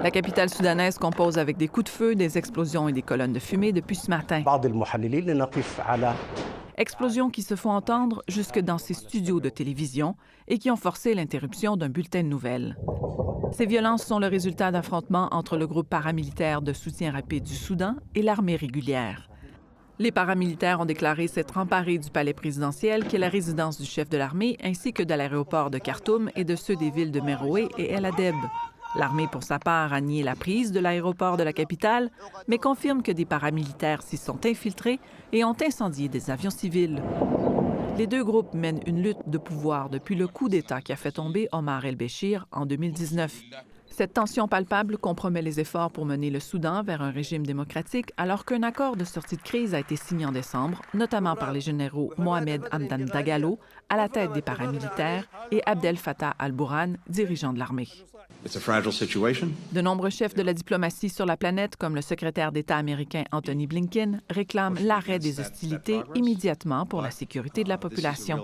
La capitale soudanaise compose avec des coups de feu, des explosions et des colonnes de fumée depuis ce matin. Explosions qui se font entendre jusque dans ses studios de télévision et qui ont forcé l'interruption d'un bulletin de nouvelles. Ces violences sont le résultat d'affrontements entre le groupe paramilitaire de soutien rapide du Soudan et l'armée régulière. Les paramilitaires ont déclaré s'être emparés du palais présidentiel, qui est la résidence du chef de l'armée, ainsi que de l'aéroport de Khartoum et de ceux des villes de Meroé et El Adeb. L'armée, pour sa part, a nié la prise de l'aéroport de la capitale, mais confirme que des paramilitaires s'y sont infiltrés et ont incendié des avions civils. Les deux groupes mènent une lutte de pouvoir depuis le coup d'État qui a fait tomber Omar el-Béchir en 2019. Cette tension palpable compromet les efforts pour mener le Soudan vers un régime démocratique alors qu'un accord de sortie de crise a été signé en décembre, notamment par les généraux Mohamed Hamdan Dagalo, à la tête des paramilitaires, et Abdel Fattah al-Burhan, dirigeant de l'armée. De nombreux chefs de la diplomatie sur la planète, comme le secrétaire d'État américain Anthony Blinken, réclament l'arrêt des hostilités immédiatement pour la sécurité de la population.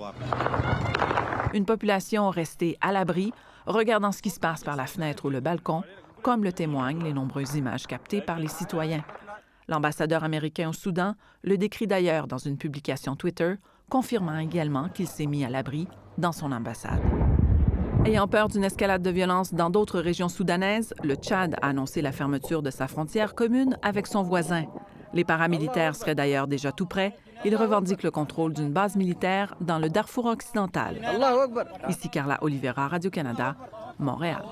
Une population restée à l'abri, regardant ce qui se passe par la fenêtre ou le balcon, comme le témoignent les nombreuses images captées par les citoyens. L'ambassadeur américain au Soudan le décrit d'ailleurs dans une publication Twitter, confirmant également qu'il s'est mis à l'abri dans son ambassade. Ayant peur d'une escalade de violence dans d'autres régions soudanaises, le Tchad a annoncé la fermeture de sa frontière commune avec son voisin. Les paramilitaires seraient d'ailleurs déjà tout prêts. Ils revendiquent le contrôle d'une base militaire dans le Darfour occidental. Ici Carla Oliveira, Radio-Canada, Montréal.